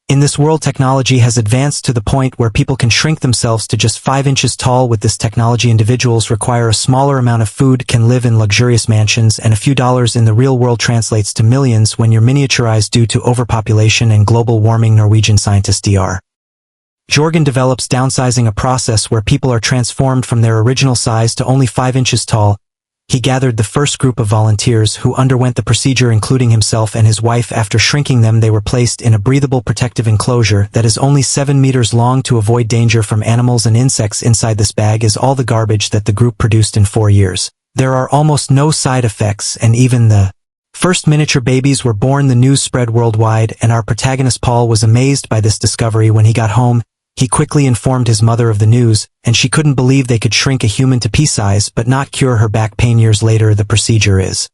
In this world, technology has advanced to the point where people can shrink themselves to just 5 inches tall. With this technology, individuals require a smaller amount of food, can live in luxurious mansions, and a few dollars in the real world translates to millions when you're miniaturized due to overpopulation and global warming. Norwegian scientist Dr. Jorgen develops downsizing, a process where people are transformed from their original size to only 5 inches tall. He gathered the first group of volunteers who underwent the procedure, including himself and his wife. After shrinking them, they were placed in a breathable protective enclosure that is only 7 meters long to avoid danger from animals and insects. Inside this bag is all the garbage that the group produced in 4 years. There are almost no side effects, and even the first miniature babies were born. The news spread worldwide, and our protagonist Paul was amazed by this discovery. When he got home, he quickly informed his mother of the news, and she couldn't believe they could shrink a human to pea size but not cure her back pain. Years later, the procedure is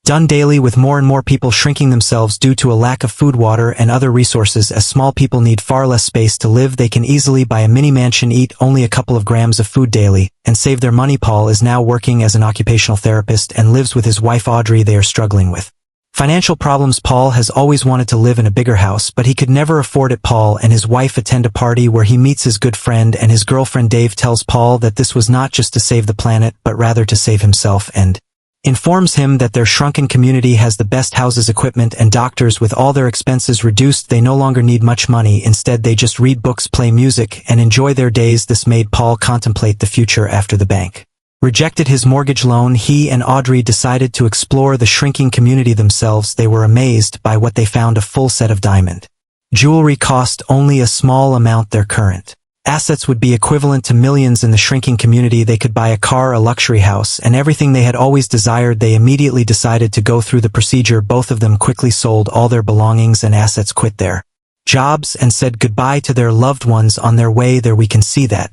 done daily, with more and more people shrinking themselves due to a lack of food, water, and other resources. As small people need far less space to live, they can easily buy a mini mansion, eat only a couple of grams of food daily, and save their money. Paul is now working as an occupational therapist and lives with his wife Audrey. They are struggling with financial problems. Paul has always wanted to live in a bigger house, but he could never afford it. Paul and his wife attend a party where he meets his good friend and his girlfriend. Dave tells Paul that this was not just to save the planet, but rather to save himself, and informs him that their shrunken community has the best houses, equipment, and doctors. With all their expenses reduced, they no longer need much money. Instead, they just read books, play music, and enjoy their days. This made Paul contemplate the future. After the bank rejected his mortgage loan, he and Audrey decided to explore the shrinking community themselves. They were amazed by what they found. A full set of diamond jewelry cost only a small amount. Their current assets would be equivalent to millions in the shrinking community. They could buy a car, a luxury house, and everything they had always desired. They immediately decided to go through the procedure. Both of them quickly sold all their belongings and assets, quit their jobs, and said goodbye to their loved ones. On their way there, we can see that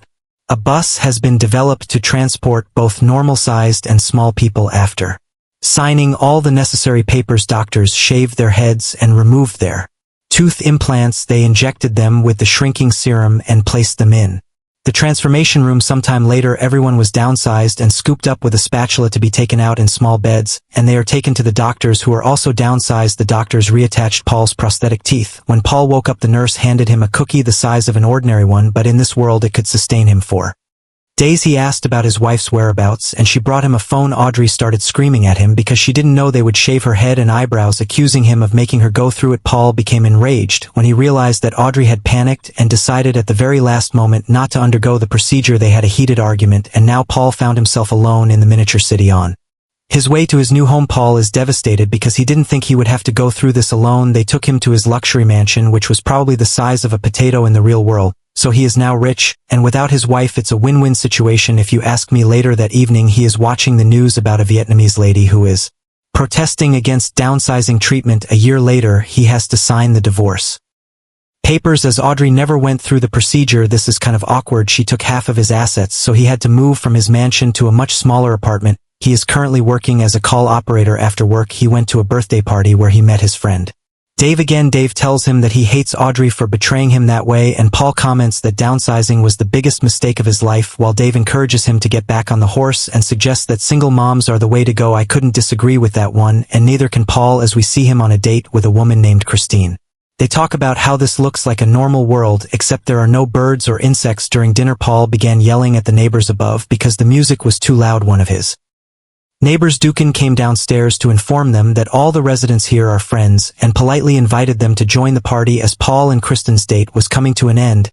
a bus has been developed to transport both normal-sized and small people. After signing all the necessary papers, doctors shaved their heads and removed their tooth implants. They injected them with the shrinking serum and placed them in the transformation room. Sometime later, everyone was downsized and scooped up with a spatula to be taken out in small beds, and they are taken to the doctors, who are also downsized. The doctors reattached Paul's prosthetic teeth. When Paul woke up, the nurse handed him a cookie the size of an ordinary one, but in this world it could sustain him for days. He asked about his wife's whereabouts, and she brought him a phone. Audrey started screaming at him because she didn't know they would shave her head and eyebrows, accusing him of making her go through it. Paul became enraged when he realized that Audrey had panicked and decided at the very last moment not to undergo the procedure. They had a heated argument, and now Paul found himself alone in the miniature city. On his way to his new home, Paul is devastated because he didn't think he would have to go through this alone. They took him to his luxury mansion, which was probably the size of a potato in the real world. So he is now rich, and without his wife it's a win-win situation. If you ask me, later that evening he is watching the news about a Vietnamese lady who is protesting against downsizing treatment. A year later, he has to sign the divorce papers as Audrey never went through the procedure. This is kind of awkward. She took half of his assets, so he had to move from his mansion to a much smaller apartment. He is currently working as a call operator. After work, he went to a birthday party where he met his friend Dave again. Dave tells him that he hates Audrey for betraying him that way, and Paul comments that downsizing was the biggest mistake of his life, while Dave encourages him to get back on the horse and suggests that single moms are the way to go. I couldn't disagree with that one, and neither can Paul, as we see him on a date with a woman named Christine. They talk about how this looks like a normal world, except there are no birds or insects. During dinner, Paul began yelling at the neighbors above because the music was too loud. One of his neighbors, Dukan, came downstairs to inform them that all the residents here are friends, and politely invited them to join the party. As Paul and Kristen's date was coming to an end,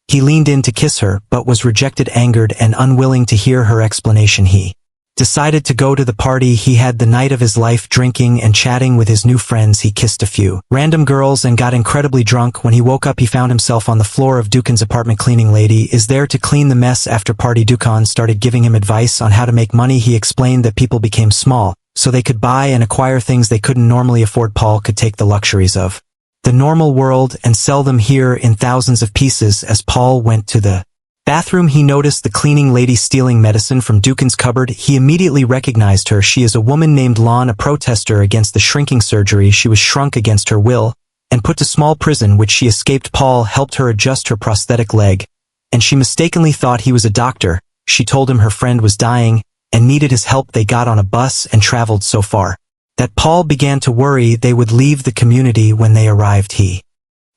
he leaned in to kiss her, but was rejected. Angered and unwilling to hear her explanation, he decided to go to the party. He had the night of his life, drinking and chatting with his new friends. He kissed a few random girls and got incredibly drunk. When he woke up, he found himself on the floor of Dukan's apartment. Cleaning lady is there to clean the mess. After party, Dukan started giving him advice on how to make money. He explained that people became small so they could buy and acquire things they couldn't normally afford. Paul could take the luxuries of the normal world and sell them here in thousands of pieces. As Paul went to the bathroom, he noticed the cleaning lady stealing medicine from Dukan's cupboard. He immediately recognized her. She is a woman named Lon, a protester against the shrinking surgery. She was shrunk against her will and put to small prison, which she escaped. Paul helped her adjust her prosthetic leg, and she mistakenly thought he was a doctor. She told him her friend was dying and needed his help. They got on a bus and traveled so far that Paul began to worry they would leave the community. When they arrived, he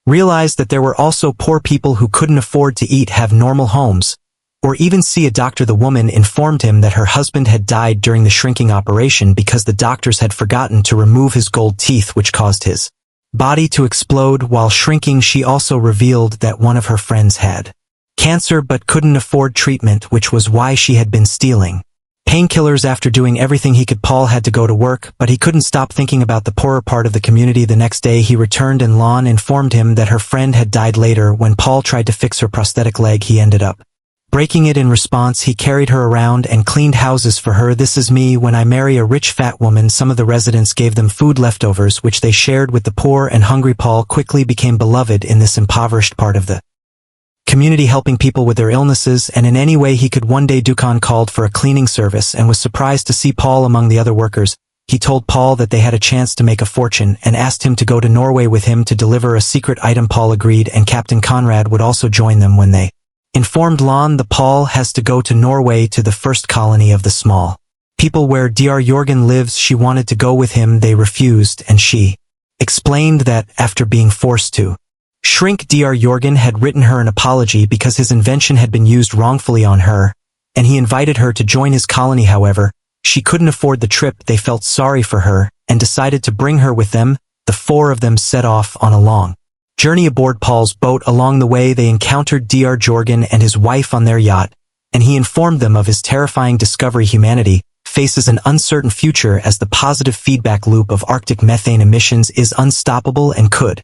realized that there were also poor people who couldn't afford to eat, have normal homes, or even see a doctor. The woman informed him that her husband had died during the shrinking operation because the doctors had forgotten to remove his gold teeth, which caused his body to explode while shrinking. She also revealed that one of her friends had cancer but couldn't afford treatment, which was why she had been stealing painkillers. After doing everything he could, Paul had to go to work, but he couldn't stop thinking about the poorer part of the community. The next day he returned and Lon informed him that her friend had died. Later, when Paul tried to fix her prosthetic leg, he ended up breaking it. In response, he carried her around and cleaned houses for her. This is me when I marry a rich fat woman. Some of the residents gave them food leftovers, which they shared with the poor and hungry. Paul quickly became beloved in this impoverished part of the community, helping people with their illnesses and in any way he could. One day Dukan called for a cleaning service and was surprised to see Paul among the other workers. He told Paul that they had a chance to make a fortune and asked him to go to Norway with him to deliver a secret item. Paul agreed, and Captain Conrad would also join them. When they informed Lon that Paul has to go to Norway to the first colony of the small people where Dr. Jorgen lives, she wanted to go with him. They refused, and she explained that, after being forced to shrink, Dr. Jorgen had written her an apology because his invention had been used wrongfully on her, and he invited her to join his colony. However, she couldn't afford the trip. They felt sorry for her and decided to bring her with them. The four of them set off on a long journey aboard Paul's boat. Along the way they encountered Dr. Jorgen and his wife on their yacht, and he informed them of his terrifying discovery. Humanity faces an uncertain future as the positive feedback loop of Arctic methane emissions is unstoppable and could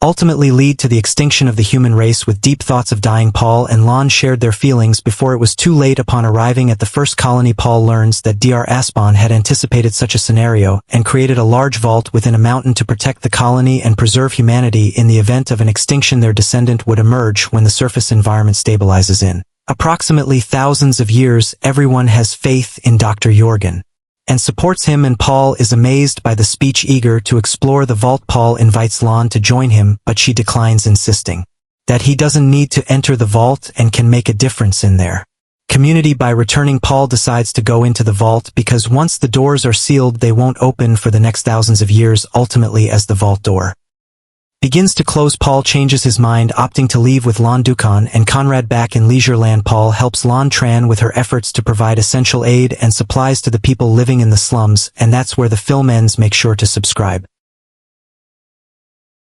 ultimately lead to the extinction of the human race. With deep thoughts of dying, Paul and Lon shared their feelings before it was too late. Upon arriving at the first colony, Paul learns that Dr. Asbjørn had anticipated such a scenario and created a large vault within a mountain to protect the colony and preserve humanity. In the event of an extinction, their descendant would emerge when the surface environment stabilizes. In approximately thousands of years, everyone has faith in Dr. Jorgen and supports him, and Paul is amazed by the speech. Eager to explore the vault, Paul invites Lon to join him, but she declines, insisting that he doesn't need to enter the vault and can make a difference in their community. By returning, Paul decides to go into the vault because once the doors are sealed, they won't open for the next thousands of years. Ultimately, as the vault door begins to close, Paul changes his mind, opting to leave with Lon Dukan and Conrad. Back in Leisureland, Paul helps Lon Tran with her efforts to provide essential aid and supplies to the people living in the slums, and that's where the film ends. Make sure to subscribe.